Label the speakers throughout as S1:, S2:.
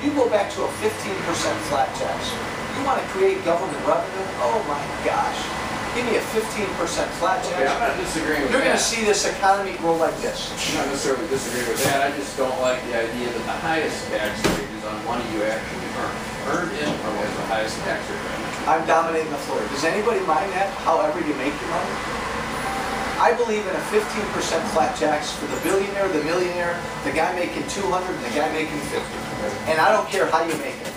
S1: You go back to a 15% flat tax. You want to create government revenue? Oh my gosh. Give me a 15% flat tax.
S2: Okay, I'm not disagreeing with that.
S1: You're going to see this economy grow like this.
S2: I'm not necessarily disagreeing with that. I just don't like the idea that the highest tax rate is on money you actually earn. Earned income has the highest tax rate.
S1: I'm dominating the floor. Does anybody mind that, however you make your money? I believe in a 15% flat tax for the billionaire, the millionaire, the guy making 200 and the guy making 50. And I don't care how you make it.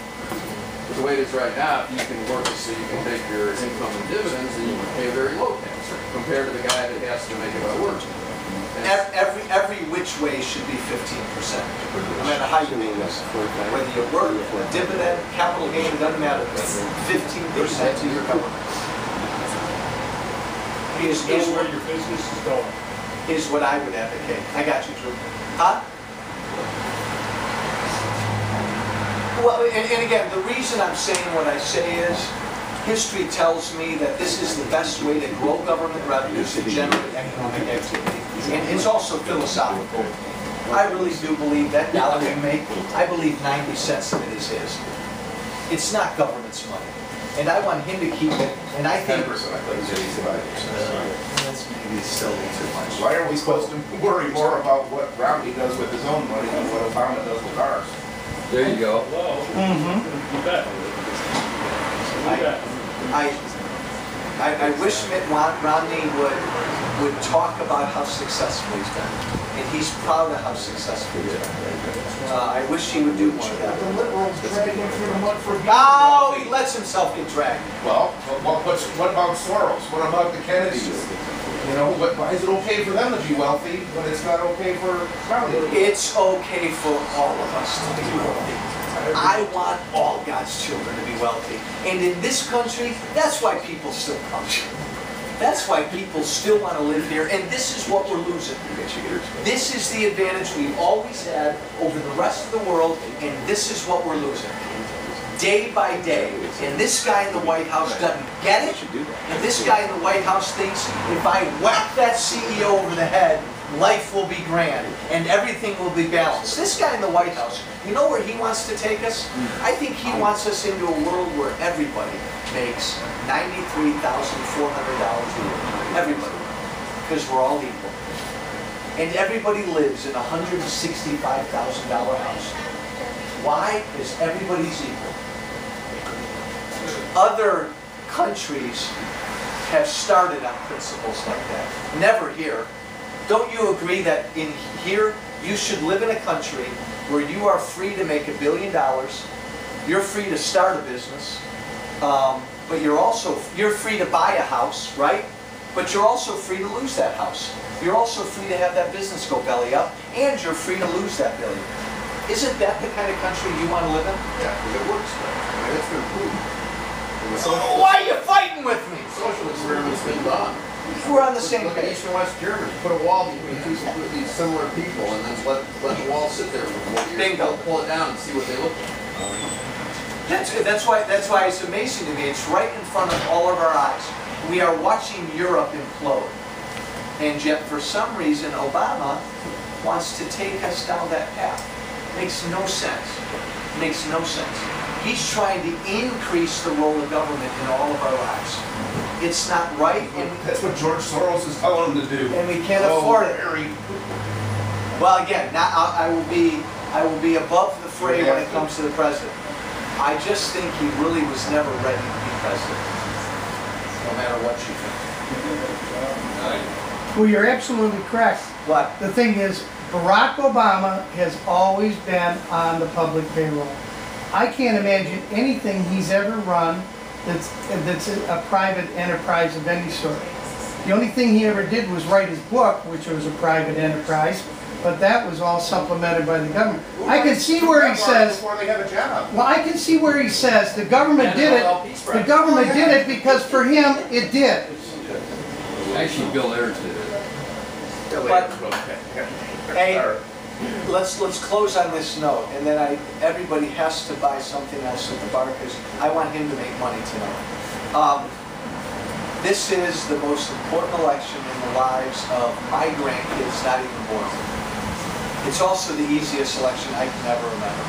S2: The way it is right now, if you can work it so you can take your income and dividends, then you can pay a very low tax rate compared to the guy that has to make it by work.
S1: Every which way should be 15%. No matter how you make it. Whether you work, a dividend, capital gain, it doesn't matter. 15% to your government. Is
S3: where your business is going.
S1: Is what I would advocate. I got you, Drew. Huh? Well, and again, the reason I'm saying what I say is, history tells me that this is the best way to grow government revenues and generate economic activity. And it's also philosophical. I really do believe that dollar we make, I believe 90 cents of it is his. It's not government's money. And I want him to keep it, and I think...
S4: 10%, I think it's 85%.
S1: That's maybe still too much.
S4: Why are we supposed to worry more about what Romney does with his own money than what Obama does with ours?
S2: There you go.
S3: You bet.
S1: I wish Mitt Romney would talk about how successful he's been. And he's proud of how successful he's been. I wish he would do more of that.
S4: The liberals drag him through the mud for being
S1: Oh,
S4: wealthy.
S1: he lets himself get dragged.
S4: Well, what about Soros? What about the Kennedys? You know, why is it okay for them to be wealthy, but it's not okay for Romney?
S1: It's okay for all of us to be wealthy. I want all God's children to be wealthy. And in this country, that's why people still come here. That's why people still want to live here, and this is what we're losing. This is the advantage we've always had over the rest of the world, and this is what we're losing. Day by day. And this guy in the White House doesn't get it, and this guy in the White House thinks if I whack that CEO over the head, life will be grand, and everything will be balanced. This guy in the White House, you know where he wants to take us? I think he wants us into a world where everybody makes $93,400 a year. Everybody. Because we're all equal. And everybody lives in a $165,000 house. Why? Because everybody's equal. Other countries have started on principles like that. Never here. Don't you agree that in here, you should live in a country where you are free to make $1 billion, you're free to start a business, but you're free to buy a house, right? But you're also free to lose that house. You're also free to have that business go belly up, and you're free to lose that billion. Isn't that the kind of country you want to live in?
S4: Yeah, because it works. I mean, it's been proven.
S1: Why are you fighting with me?
S2: Social experiment's been done.
S1: We're on the same
S2: Look at
S1: page.
S2: East and West Germany. Put a wall between two completely similar people, and then let the wall sit there for 4 years.
S1: Bingo.
S2: Pull it down and see what they look like.
S1: That's why it's amazing to me. It's right in front of all of our eyes. We are watching Europe implode. And yet, for some reason, Obama wants to take us down that path. Makes no sense. Makes no sense. He's trying to increase the role of government in all of our lives. It's not right. And
S4: That's what George Soros is telling him to do.
S1: And we can't afford it.
S4: Very.
S1: Well, again, I will be above the fray when it comes to the president. I just think he really was never ready to be president, no matter what you think.
S5: Well, you're absolutely correct.
S1: What?
S5: The thing is, Barack Obama has always been on the public payroll. I can't imagine anything he's ever run that's a private enterprise of any sort. The only thing he ever did was write his book, which was a private enterprise, but that was all supplemented by the government. I can see where he says,
S4: Before they have a job.
S5: well, I can see where he says the government did it. The government did it because for him it did.
S2: Actually, Bill Ayers did it.
S1: But, hey, let's close on this note, and then everybody has to buy something else at the bar because I want him to make money tonight. This is the most important election in the lives of my grandkids, not even born. It's also the easiest election I can ever remember.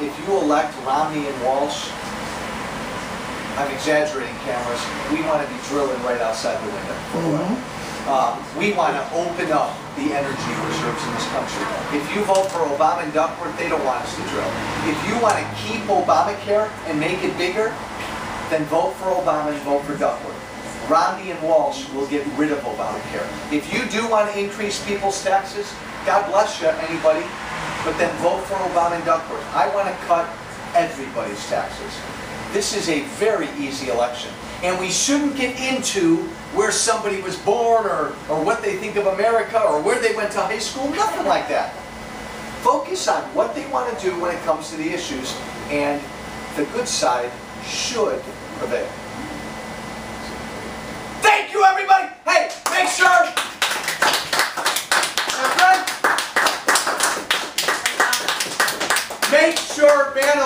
S1: if you elect Romney and Walsh, I'm exaggerating, cameras, we want to be drilling right outside the window. We want to open up the energy reserves in this country. If you vote for Obama and Duckworth, they don't want us to drill. If you want to keep Obamacare and make it bigger, then vote for Obama and vote for Duckworth. Romney and Walsh will get rid of Obamacare. If you do want to increase people's taxes, God bless you, anybody, but then vote for Obama and Duckworth. I want to cut everybody's taxes. This is a very easy election. And we shouldn't get into where somebody was born or what they think of America or where they went to high school, nothing like that. Focus on what they want to do when it comes to the issues, and the good side should prevail. Thank you, everybody. Hey, make sure. Make sure, man,